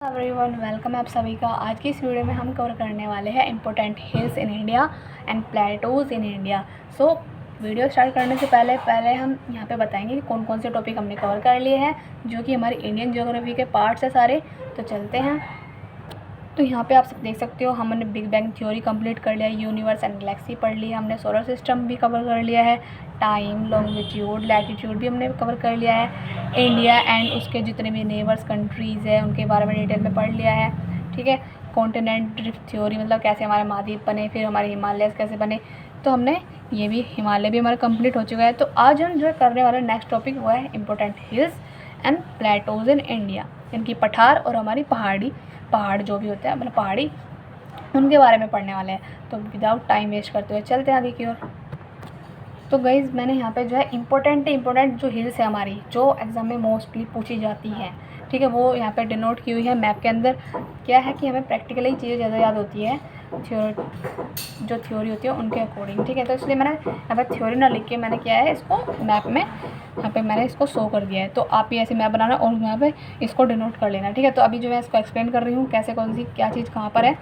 Everyone, welcome है आप सभी का। आज की इस वीडियो में हम कवर करने वाले हैं important hills in India and plateaus in India. So video start करने से पहले हम यहाँ पे बताएंगे कि कौन कौन से टॉपिक हमने कवर कर लिए हैं, जो कि हमारी इंडियन ज्योग्राफी के पार्ट्स है सारे। तो चलते हैं। तो यहाँ पे आप सब देख सकते हो, हमने बिग बैंग थ्योरी कंप्लीट कर लिया, यूनिवर्स एंड गैलेक्सी पढ़ ली, हमने सोलर सिस्टम भी कवर कर लिया है, टाइम, लॉन्गिट्यूड, लैटिट्यूड भी हमने कवर कर लिया है, इंडिया एंड उसके जितने भी नेबर्स कंट्रीज़ हैं उनके बारे में डिटेल में पढ़ लिया है। ठीक है, कॉन्टिनेंट ड्रिफ्ट थ्योरी, मतलब कैसे हमारे महाद्वीप बने, फिर हमारे हिमालय कैसे बने, तो हमने ये भी, हिमालय भी हमारा कंप्लीट हो चुका है। तो आज हम जो करने वाले नेक्स्ट टॉपिक वो है important hills and plateaus in India, इनकी पठार और हमारी पहाड़ जो भी होते हैं, मतलब पहाड़ी, उनके बारे में पढ़ने वाले हैं। तो विदाउट टाइम वेस्ट करते हुए चलते हैं आगे की ओर। तो गाइज़, मैंने यहाँ पे जो है इम्पोर्टेंट जो हिल्स है हमारी, जो एग्ज़ाम में मोस्टली पूछी जाती हैं, ठीक है, वो यहाँ पे डिनोट की हुई है मैप के अंदर। क्या है कि हमें प्रैक्टिकली चीज़ें ज़्यादा याद होती है, जो थ्योरी होती है उनके अकॉर्डिंग। ठीक है, तो इसलिए मैंने यहाँ पे थ्योरी ना लिख के मैंने क्या है, इसको मैप में यहाँ पे मैंने इसको शो कर दिया है। तो आप ये ऐसे मैप बनाना और यहाँ पे इसको डिनोट कर लेना। ठीक है, तो अभी जो मैं इसको एक्सप्लेन कर रही हूँ कैसे, कौन सी क्या चीज़ कहाँ पर है।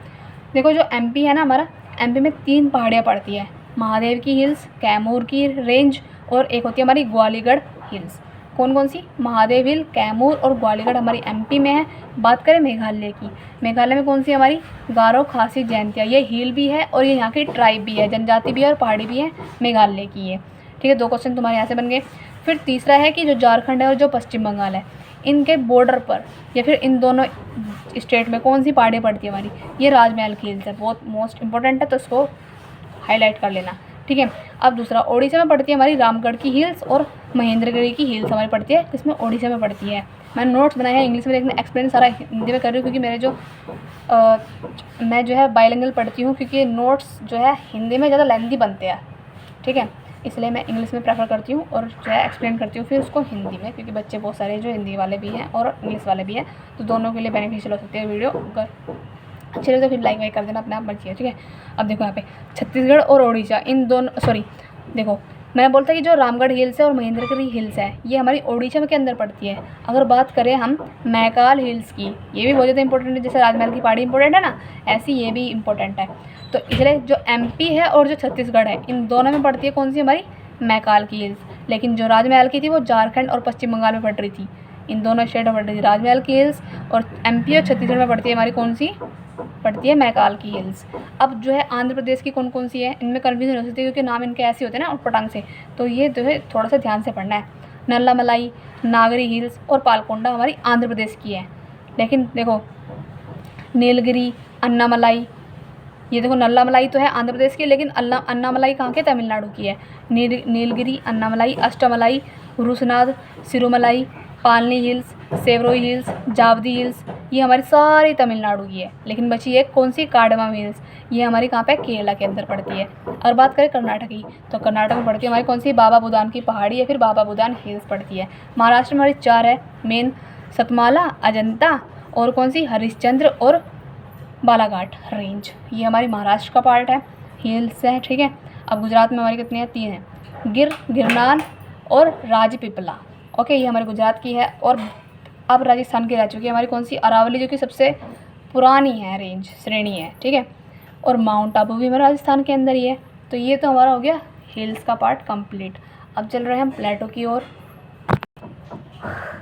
देखो, जो एमपी है ना हमारा, एमपी में 3 पहाड़ियाँ पड़ती है, महादेव की हिल्स, कैमूर की रेंज, और एक होती है हमारी ग्वालीगढ़ हिल्स। कौन कौन सी? महादेव हिल, कैमूर और ग्वालीगढ़ हमारी एमपी में है। बात करें मेघालय की, मेघालय में कौन सी हमारी? गारो, खासी, जैंतिया। ये हिल भी है और ये यहाँ की ट्राइब भी है, जनजाति भी है और पहाड़ी भी है, मेघालय की है। ठीक है, 2 क्वेश्चन तुम्हारे यहाँ से बन गए। फिर तीसरा है कि जो झारखंड है और जो पश्चिम बंगाल है, इनके बॉर्डर पर या फिर इन दोनों स्टेट में कौन सी पहाड़ी पड़ती है हमारी? ये राजमहल की हिल्स है, बहुत मोस्ट इंपॉर्टेंट है, तो इसको हाईलाइट कर लेना। ठीक है, अब दूसरा, ओडिशा में पड़ती है हमारी रामगढ़ की हिल्स और महेंद्रगिरी की हिल्स हमारी पड़ती है, इसमें ओडिशा में पड़ती है। मैंने नोट्स बनाए हैं इंग्लिश में, लेकिन एक्सप्लेन सारा हिंदी में कर रही हूँ, क्योंकि मेरे मैं जो है बाइलिंगुअल पढ़ती हूँ, क्योंकि नोट्स जो है हिंदी में ज़्यादा लेंथी बनते हैं। ठीक है, इसलिए मैं इंग्लिश में प्रेफर करती हूँ और जो है एक्सप्लेन करती हूँ फिर उसको हिंदी में, क्योंकि बच्चे बहुत सारे जो हिंदी वाले भी हैं और इंग्लिश वाले भी हैं, तो दोनों के लिए बेनिफिशियल हो सकती है वीडियो। अगर अच्छी लगे तो फिर लाइक वाइक कर देना, अपने आप मर्जी है। ठीक है, अब देखो यहाँ पे छत्तीसगढ़ और ओडिशा, इन दोनों, सॉरी देखो, मैंने बोलता कि जो रामगढ़ हिल्स है और महेंद्रगिरी हिल्स है, ये हमारी ओडिशा के अंदर पड़ती है। अगर बात करें हम मैकाल हिल्स की, ये भी बहुत ज़्यादा इंपॉर्टेंट है, जैसे राजमहल की पहाड़ी इंपॉर्टेंट है ना, ऐसी ये भी इंपॉर्टेंट है। तो इसलिए जो एमपी है और जो छत्तीसगढ़ है, इन दोनों में पड़ती है कौन सी? हमारी मैकाल की हिल्स। लेकिन जो राजमहल की थी वो झारखंड और पश्चिम बंगाल में पड़ रही थी, इन दोनों स्टेट में पड़ रही थी राजमहल की हिल्स, और एमपी और छत्तीसगढ़ में पड़ती है हमारी कौन सी? पड़ती है मैकाल की हिल्स। अब जो है आंध्र प्रदेश की कौन कौन सी है, इनमें कन्फ्यूजन हो सकती है, क्योंकि नाम इनके ऐसे होते हैं ना उटपटांग से, तो ये जो है थोड़ा सा ध्यान से पढ़ना है। नल्लामलाई, नागरी हिल्स और पालकोंडा हमारी आंध्र प्रदेश की है। लेकिन देखो, नीलगिरी, अन्नामलाई, ये देखो नल्लामलाई तो है आंध्र प्रदेश की, लेकिन अन्नामलाई कहाँ के? तमिलनाडु की है। नीलगिरी, अन्नामलाई, अष्टमलाई, रुसनाद, सिरुमलाई, पालनी हिल्स, सेवरोई हिल्स, जावदी हिल्स, ये हमारी सारी तमिलनाडु की है। लेकिन बची एक कौन सी? कार्डमम हिल्स, ये हमारी कहाँ पे? केरला के अंदर पड़ती है। और बात करें कर्नाटक की, तो कर्नाटक में पड़ती है हमारी कौन सी? बाबा बुदान की पहाड़ी या फिर बाबा बुदान हिल्स पड़ती है। महाराष्ट्र में हमारी 4 है मेन, सतमाला, अजंता और कौन सी? हरिश्चंद्र और बालाघाट रेंज, ये हमारी महाराष्ट्र का पार्ट है, हिल्स है। ठीक है, अब गुजरात में हमारी कितनी है? 3 है, गिरनार और राजपीपला। ओके, ये हमारे गुजरात की है। और अब राजस्थान की रह चुकी है हमारी कौन सी? अरावली, जो कि सबसे पुरानी है रेंज, श्रेणी है। ठीक है, और माउंट आबू भी हमारे राजस्थान के अंदर ही है। तो ये तो हमारा हो गया हिल्स का पार्ट कंप्लीट। अब चल रहे हैं हम प्लेटो की ओर।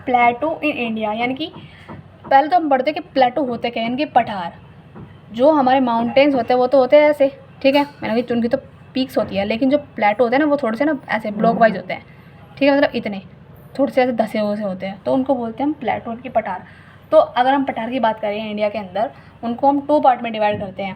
प्लेटो इन इंडिया, यानी कि पहले तो हम पढ़ते कि प्लेटो होते क्या, यानी कि पठार। जो हमारे माउंटेन्स होते हैं वो तो होते हैं ऐसे, ठीक है, मैंने कहा उनकी तो पीक्स होती है, लेकिन जो प्लेटो होते हैं ना, वो थोड़े से ना ऐसे ब्लॉक वाइज होते हैं। ठीक है, मतलब इतने थोड़े से ऐसे धसे हुए से होते हैं, तो उनको बोलते हैं हम प्लेटो की पठार। तो अगर हम पठार की बात करें इंडिया के अंदर, उनको हम 2 पार्ट में डिवाइड करते हैं।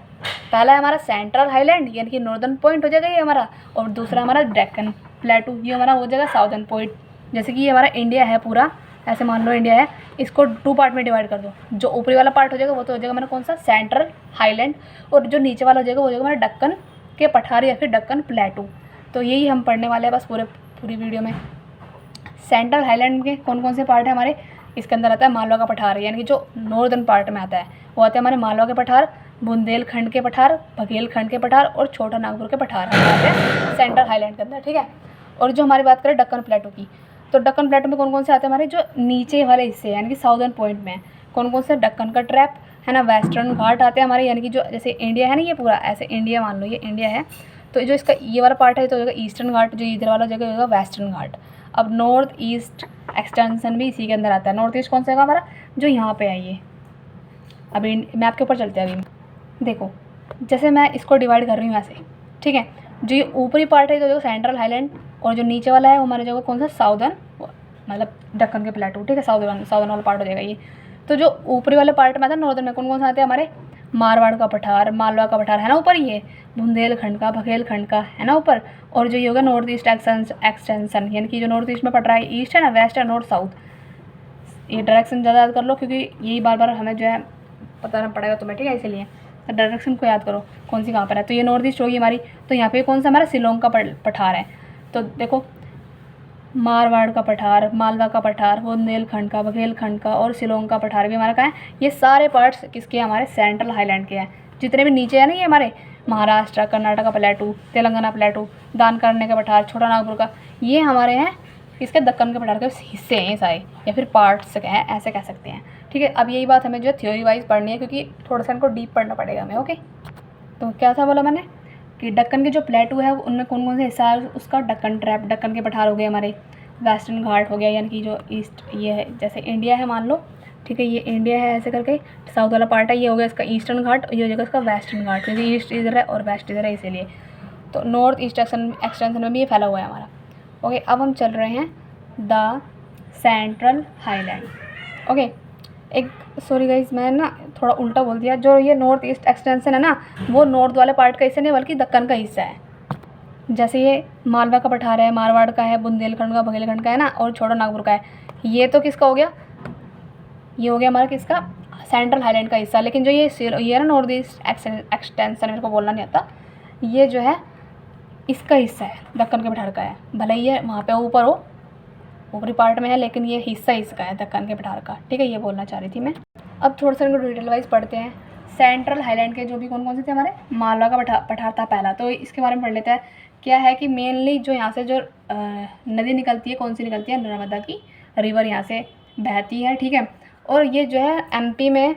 पहला है हमारा सेंट्रल हाईलैंड, यानी कि नॉर्दर्न पॉइंट हो जाएगा ये हमारा, और दूसरा हमारा डेक्कन प्लेटू, ये हमारा हो जाएगा साउदर्न पॉइंट। जैसे कि ये हमारा इंडिया है पूरा, ऐसे मान लो इंडिया है, इसको 2 पार्ट में डिवाइड कर दो। जो ऊपरी वाला पार्ट हो जाएगा वो तो हो जाएगा हमारा कौन सा? सेंट्रल हाईलैंड, और जो नीचे वाला हो जाएगा वो हो जाएगा हमारा दक्कन के पठार या फिर दक्कन प्लेटू। तो यही हम पढ़ने वाले हैं बस पूरी वीडियो में। सेंट्रल हाईलैंड के कौन कौन से पार्ट है हमारे? इसके अंदर आता है मालवा का पठार, यानी कि जो नॉर्दर्न पार्ट में आता है वो आते हैं हमारे मालवा के पठार, बुंदेलखंड के पठार, बघेलखंड के पठार और छोटा नागपुर के पठार आते हैं सेंट्रल हाईलैंड के अंदर। ठीक है, और जो हमारी बात करें दक्कन प्लेटू की, तो दक्कन प्लेटू में कौन कौन से आते हैं हमारे? जो नीचे वाले हिस्से यानी कि साउदर्न पॉइंट में, कौन कौन से, दक्कन का ट्रैप है ना, वेस्टर्न घाट आते हैं हमारे, यानी कि जो जैसे इंडिया है ना, ये पूरा ऐसे इंडिया मान लो, ये इंडिया है, तो जो इसका ये वाला पार्ट है तो होगा ईस्टर्न घाट, जो इधर वाला जगह होगा वेस्टर्न घाट। अब नॉर्थ ईस्ट एक्सटेंशन भी इसी के अंदर आता है। नॉर्थ ईस्ट कौन सा है हमारा, जो यहाँ पे है ये। अभी मैप के ऊपर चलते हैं। अभी देखो, जैसे मैं इसको डिवाइड कर रही हूँ ऐसे, ठीक है। जो ये ऊपरी पार्ट है तो जो सेंट्रल हाईलैंड, और जो नीचे वाला है वो हमारे जगह कौन सा, साउदर्न, मतलब दक्कन के प्लेटू, ठीक है, साउदर्न वाला पार्ट हो जाएगा ये। तो जो ऊपरी वाले पार्ट में आता है नॉर्दर्न में कौन कौन सा आते हैं हमारे, मारवाड़ का पठार, मालवा का पठार है ना ऊपर, ये बुंदेलखंड का, बघेलखंड का है ना ऊपर, और जो ये होगा नॉर्थ ईस्ट एक्सटेंशन, यानी कि जो नॉर्थ ईस्ट में पड़ रहा है, ईस्ट है ना, वेस्ट है, नॉर्थ साउथ। ये डायरेक्शन ज़्यादा याद कर लो, क्योंकि यही बार बार हमें जो है बताना पड़ेगा तुम्हें, ठीक है, इसीलिए डायरेक्शन को याद करो कौन सी कहाँ पर है। तो ये नॉर्थ ईस्ट होगी हमारी, तो यहाँ पे कौन सा हमारा शिलोंग का पठार है। तो देखो, मारवाड़ का पठार, मालवा का पठार, बुंदेलखंड का, बघेलखंड का और शिलोंग का पठार भी हमारा कहाँ है। ये सारे पार्ट्स किसके, हमारे सेंट्रल हाईलैंड के हैं। जितने भी नीचे है ना ये हमारे महाराष्ट्र, कर्नाटका प्लेटू, तेलंगाना प्लेटू, दान करने का पठार, छोटा नागपुर का, ये हमारे हैं इसके दक्कन के पठार के हिस्से हैं सारे, या फिर पार्ट्स हैं, ऐसे कह सकते हैं, ठीक है। अब यही बात हमें जो है थ्योरी वाइज पढ़नी है, क्योंकि थोड़ा सा इनको डीप पढ़ना पड़ेगा हमें, ओके। तो क्या था बोला मैंने कि दक्कन के जो प्लेटू है उनमें कौन कौन से हिस्सा है उसका, दक्कन ट्रैप, दक्कन के पठार हो गए हमारे, वेस्टर्न घाट हो गया, यानी कि जो ईस्ट ये है, जैसे इंडिया है मान लो, ठीक है, ये इंडिया है ऐसे करके, साउथ वाला पार्ट है, ये हो गया इसका ईस्टर्न घाट, ये हो जाएगा इसका वेस्टर्न घाट, क्योंकि ईस्ट इधर है और वेस्ट इधर है इसीलिए। तो नॉर्थ ईस्ट एक्सटेंशन में भी ये फैला हुआ है हमारा, ओके। अब हम चल रहे हैं द सेंट्रल हाईलैंड, ओके। एक सॉरी गाइज, मैं ना थोड़ा उल्टा बोल दिया, जो ये नॉर्थ ईस्ट एक्सटेंशन है ना, वो नॉर्थ वाले पार्ट का हिस्सा नहीं बल्कि दक्कन का हिस्सा है। जैसे ये मालवा का पठार है, मारवाड़ का है, बुंदेलखंड का, बघेलखंड का है ना, और छोटा नागपुर का है, ये तो किसका हो गया, ये हो गया हमारा किसका, सेंट्रल हाईलैंड का हिस्सा। लेकिन जो ये है ना नॉर्थ ईस्ट एक्सटेंशन, मेरे को बोलना नहीं आता, ये जो है इसका हिस्सा है, दक्कन के पठार का है, भले ही ये वहाँ पे ऊपर हो, ऊपरी पार्ट में है, लेकिन ये हिस्सा इसका है दक्कन के पठार का, ठीक है, ये बोलना चाह रही थी मैं। अब थोड़ा सा इनको डिटेल वाइज पढ़ते हैं। सेंट्रल हाईलैंड के जो भी कौन कौन से थे हमारे, मालवा का पठार था पहला, तो इसके बारे में पढ़ लेते हैं। क्या है कि मेनली जो यहाँ से जो नदी निकलती है, कौन सी निकलती है, नर्मदा की रिवर यहाँ से बहती है, ठीक है। और ये जो है एमपी में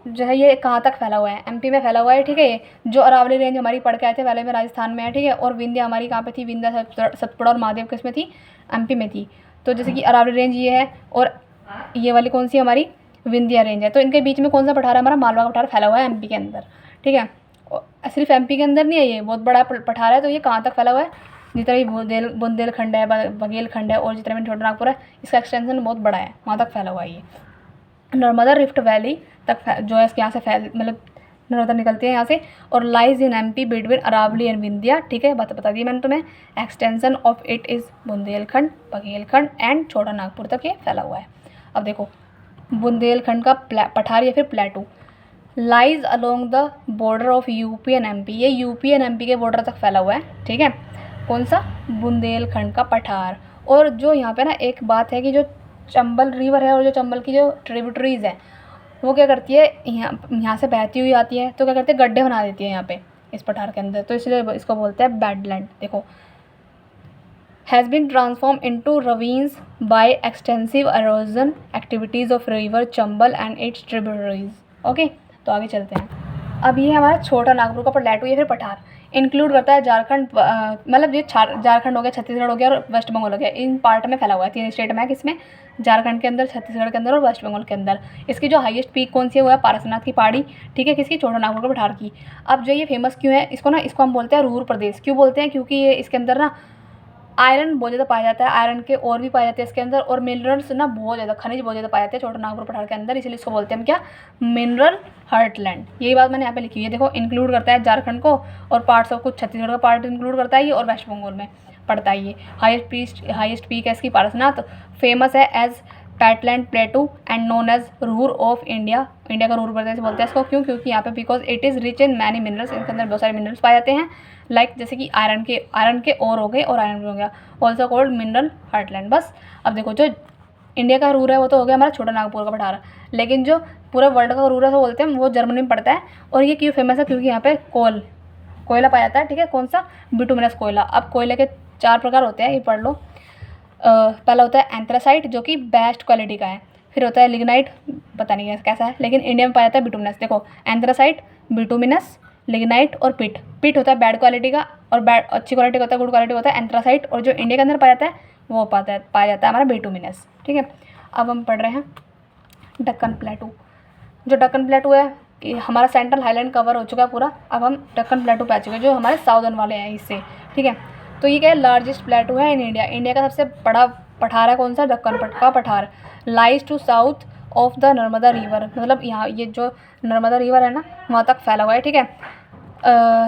जो है, ये कहाँ तक फैला हुआ है, एमपी में फैला हुआ है, ठीक है। ये जो अरावली रेंज हमारी पढ़ के आए थे पहले में, राजस्थान में है, ठीक है। और विंध्या हमारी कहाँ पे थी, विंध्या सतपुड़ा और महादेव किस में थी, एमपी में थी। तो जैसे कि अरावली रेंज ये है, और ये वाली कौन सी हमारी विंध्या रेंज है, तो इनके बीच में कौन सा पठार है हमारा, मालवा का पठार फैला हुआ है एमपी के अंदर, ठीक है। सिर्फ एमपी के अंदर नहीं है, ये बहुत बड़ा पठार है। तो ये कहाँ तक फैला हुआ है, जितना भी बुंदेलखंड है, बघेलखंड है, और जितना भी छोटा नागपुर है, इसका एक्सटेंशन बहुत बड़ा है, वहाँ तक फैला हुआ है ये। नर्मदा रिफ्ट वैली तक जो है यहाँ से मतलब नर्मदा निकलती है यहाँ से, और lies in MP between Aravalli and Vindhya, ठीक है, बता दी मैंने तुम्हें। Extension of it is Bundelkhand, Baghelkhand and Chhota Nagpur तक ये फैला हुआ है। अब देखो, बुंदेलखंड का पठार या फिर प्लेटू lies along the border of UP and MP, ये यूपी एंड एमपी के बॉर्डर तक फैला हुआ है, ठीक है। कौन सा, बुंदेलखंड का पठार। और जो यहाँ पे ना एक बात है कि जो चंबल रिवर है और जो चंबल की जो ट्रिब्यूटरीज है, वो क्या करती है, यहाँ से बहती हुई आती है, तो क्या करती है, गड्ढे बना देती है यहाँ पे इस पठार के अंदर, तो इसलिए इसको बोलते हैं बैडलैंड। देखो, has been transform into ravines by extensive erosion activities of river Chambal and its tributaries, okay. तो आगे चलते हैं। अब ये हमारा छोटा नागपुर का प्लेटू या फिर पठार इंक्लूड करता है झारखंड, मतलब ये झारखंड हो गया, छत्तीसगढ़ हो गया और वेस्ट बंगाल हो गया, इन पार्ट में फैला हुआ है। 3 स्टेट में है, किसमें, झारखंड के अंदर, छत्तीसगढ़ के अंदर और वेस्ट बंगाल के अंदर। इसकी जो हाईएस्ट पीक कौन सी है, वो है पारसनाथ की पहाड़ी, ठीक है, किसकी, छोटा नागपुर के पठार की। अब जो ये फेमस क्यों है, इसको हम बोलते हैं रूर प्रदेश। क्यों बोलते हैं, क्योंकि ये इसके अंदर ना आयरन बहुत ज़्यादा पाया जाता है, आयरन के और भी पाए जाते हैं इसके अंदर, और मिनरल्स ना बहुत ज़्यादा, खनिज बहुत ज़्यादा पाए जाते हैं छोटा नागपुर पठार के अंदर, इसलिए इसको बोलते हैं हम क्या, मिनरल हार्टलैंड। यही बात मैंने यहाँ पे लिखी हुई है, देखो, इंक्लूड करता है झारखंड को और पार्ट्स ऑफ कुछ छत्तीसगढ़ का पार्ट इंक्लूड करता है ये, और वेस्ट बंगाल में पड़ता है ये। हाईएस्ट पीक है इसकी पारसनाथ, फेमस है as Patland plateau and known as Ruhr of India, India का रूर प्रदेश बोलते हैं इसको। क्यों, क्योंकि यहाँ पे because it is rich in many minerals, इसके अंदर बहुत सारे मिनरल्स पाए जाते हैं, लाइक जैसे कि आयरन के और हो गए, और आयरन हो गया, ऑल्सो कॉल्ड मिनरल हार्टलैंड। बस अब देखो, जो इंडिया का रूर है वो तो हो गया हमारा छोटा नागपुर का पठार, लेकिन जो पूरे वर्ल्ड का रूर है वो बोलते हैं वो जर्मनी में पड़ता है। और ये क्यों फेमस है, क्योंकि यहाँ पे कोयला पाया जाता है, ठीक है, कौन सा, बिटुमिनस कोयला। अब कोयले के 4 प्रकार होते हैं, ये पढ़ लो। पहला होता है एंथ्रासाइट, जो कि बेस्ट क्वालिटी का है। फिर होता है लिग्नाइट, पता नहीं कैसा है, लेकिन इंडिया में पाया जाता है बिटुमिनस। देखो एंथ्रासाइट, बिटुमिनस, लिग्नाइट और पिट। पिट होता है बैड क्वालिटी का और बैड अच्छी क्वालिटी का होता है, गुड क्वालिटी का होता है एंथ्रासाइट, और जो इंडिया के अंदर पाया जाता है वो पाया जाता है हमारा बिटुमिनस। ठीक है, अब हम पढ़ रहे हैं दक्कन प्लेटू। जो दक्कन प्लेटू है कि हमारा सेंट्रल हाईलैंड कवर हो चुका है पूरा, अब हम दक्कन प्लेटू पे आ चुके हैं जो हमारे साउदर्न वाले हैं हिस्से। ठीक है, तो ये क्या है, लार्जेस्ट प्लेटू है इन इंडिया। इंडिया का सबसे बड़ा पठार है कौन सा, दक्कन का पठार। Lies to south of the Narmada river, मतलब यहाँ ये जो नर्मदा रिवर है ना वहाँ तक फैला हुआ है। ठीक है,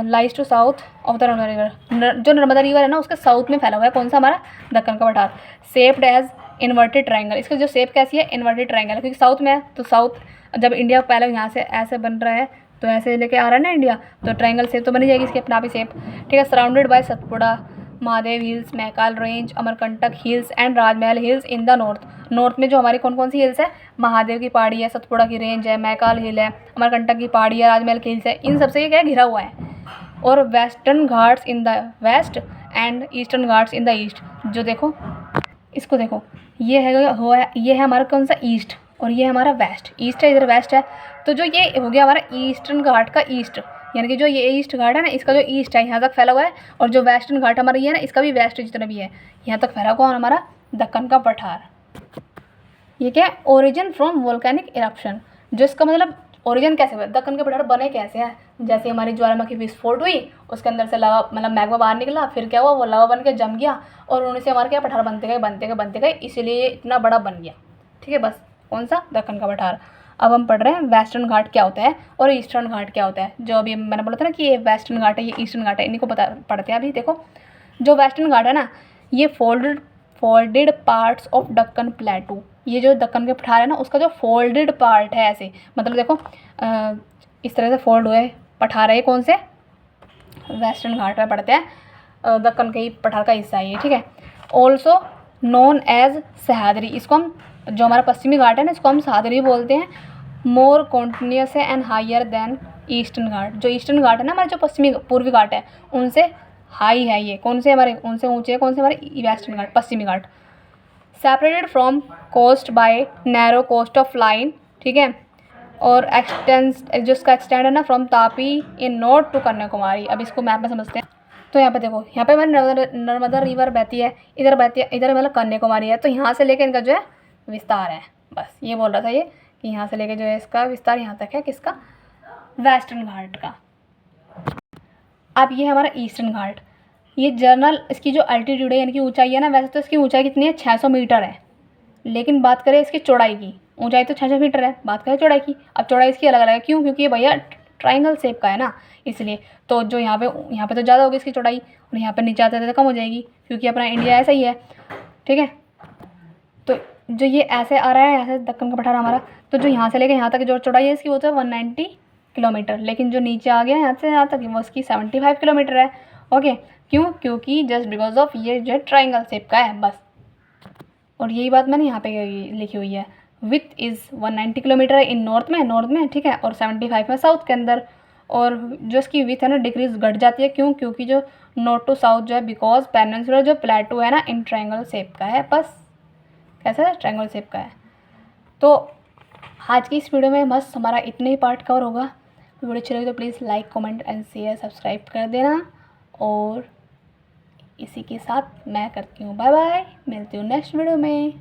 lies to south of the Narmada river, जो नर्मदा रिवर है ना उसके साउथ में फैला हुआ है कौन सा, हमारा दक्कन का पठार। शेप्ड एज इन्वर्टेड ट्रायंगल, इसका जो शेप कैसी है, इन्वर्टेड ट्रायंगल, क्योंकि साउथ में है तो साउथ जब इंडिया पहले यहाँ से ऐसे बन रहा है तो ऐसे लेके आ रहा है ना इंडिया, तो ट्रायंगल शेप तो बनी जाएगी इसकी अपना आप ही शेप। ठीक है, surrounded by Satpura, Mahadev hills, Maikal range, Amarkantak hills and Rajmahal hills in the north. North में जो हमारी कौन कौन सी हिल्स है, महादेव की पहाड़ी है, सतपुड़ा की रेंज है, मैकाल हिल है, अमरकंटक की पहाड़ी है, राजमहल की हिल्स है, इन सबसे ये क्या घिरा हुआ है। और western ghats in the west and eastern ghats in the east. जो देखो इसको देखो, ये है हमारा कौन सा, ईस्ट, और ये हमारा वेस्ट। ईस्ट है, इधर वेस्ट है, तो जो ये हो गया हमारा ईस्टर्न घाट का ईस्ट, यानी कि जो ये ईस्ट घाट है ना इसका जो ईस्ट है यहाँ तक फैला हुआ है, और जो वेस्टर्न घाट हमारा ये है ना इसका भी वेस्ट जितना भी है यहाँ तक फैला हुआ हमारा दक्कन का पठार। ये क्या है, ओरिजिन फ्रॉम वोल्केनिक इरप्शन, जो इसका मतलब ओरिजिन कैसे हुआ, दक्कन के पठार बने कैसे हैं। जैसे हमारी ज्वालामुखी विस्फोट हुई, उसके अंदर से लावा मतलब मैग्मा बाहर निकला, फिर क्या हुआ, वो लावा बन के जम गया और उनसे हमारे क्या पठार बनते गए, इसीलिए इतना बड़ा बन गया। ठीक है, बस कौन सा, दक्कन का पठार। अब हम पढ़ रहे हैं वेस्टर्न घाट क्या होता है और ईस्टर्न घाट क्या होता है। जो अभी मैंने बोला था ना कि ये वेस्टर्न घाट है, ये ईस्टर्न घाट है, इन्हीं को पढ़ते हैं अभी। देखो जो वेस्टर्न घाट है ना, ये फोल्डेड पार्ट्स ऑफ दक्कन प्लेटू, ये जो दक्कन के पठार है ना उसका जो फोल्डेड पार्ट है ऐसे, मतलब देखो इस तरह से फोल्ड हुए पठार है, ये कौन से, वेस्टर्न घाट में पढ़ते हैं, दक्कन के ही पठार का हिस्सा है ये। ठीक है, ऑल्सो नोन एज सह्याद्री, इसको हम जो हमारा पश्चिमी घाट है ना इसको हम सह्याद्री बोलते हैं। मोर कॉन्टिन्यूस है एंड हायर देन ईस्टर्न घाट, जो ईस्टर्न घाट है ना हमारे जो पश्चिमी पूर्वी घाट है उनसे हाई है ये, कौन से हमारे उनसे ऊँचे है, कौन से हमारे वेस्टर्न घाट, पश्चिमी घाट। Separated from coast by narrow coast of line. ठीक है, और जो इसका एक्सटेंड है ना from Tapi in north to Kanyakumari. अब इसको मैप में समझते हैं, तो यहाँ पे देखो, यहाँ पे हमारी नर्मदा रिवर बहती है, इधर मतलब कन्याकुमारी है, तो यहाँ से लेके इनका जो है विस्तार है। बस ये बोल रहा था ये कि यहाँ से लेके जो है इसका विस्तार यहाँ तक है, किसका, वेस्टर्न घाट का। अब ये हमारा ईस्टर्न घाट, ये जर्नल इसकी जो अल्टीट्यूड है यानी कि ऊंचाई है ना, वैसे तो इसकी ऊंचाई कितनी है, 600 मीटर है, लेकिन बात करें इसकी चौड़ाई की, ऊंचाई तो 600 मीटर है, बात करें चौड़ाई की, अब चौड़ाई इसकी अलग अलग है, क्यों, क्योंकि ये भैया ट्राइंगल शेप का है ना, इसलिए तो जो यहाँ पे तो ज़्यादा होगी इसकी चौड़ाई, और यहाँ पे नीचे आते तो कम हो जाएगी, क्योंकि अपना इंडिया ऐसा ही है। ठीक है, तो जो ये ऐसे आ रहा है ऐसे दक्कन का पठार हमारा, तो जो यहाँ से लेकर यहाँ तक जो चौड़ाई है इसकी वो तो 190 किलोमीटर, लेकिन जो नीचे आ गया यहाँ से यहाँ तक वो उसकी 75 किलोमीटर है। ओके, क्यों, क्योंकि जस्ट बिकॉज ऑफ ये जो ट्राइंगल शेप का है बस। और यही बात मैंने यहाँ पे लिखी हुई है, विथ इज़ 190 किलोमीटर है इन नॉर्थ में, ठीक है, और 75 में साउथ के अंदर। और जो इसकी विथ है ना डिक्रीज घट जाती है, क्यों, क्योंकि जो नॉर्थ टू साउथ जो है बिकॉज पेनिनसुलर जो प्लेटू है ना इन ट्रायंगल शेप का है, बस कैसा ट्रायंगल शेप का है। तो आज की इस वीडियो में बस हमारा इतने ही पार्ट कवर होगा। वीडियो अच्छी लगी तो please like comment and share subscribe कर देना, और इसी के साथ मैं करती हूँ बाय बाय, मिलती हूँ नेक्स्ट वीडियो में।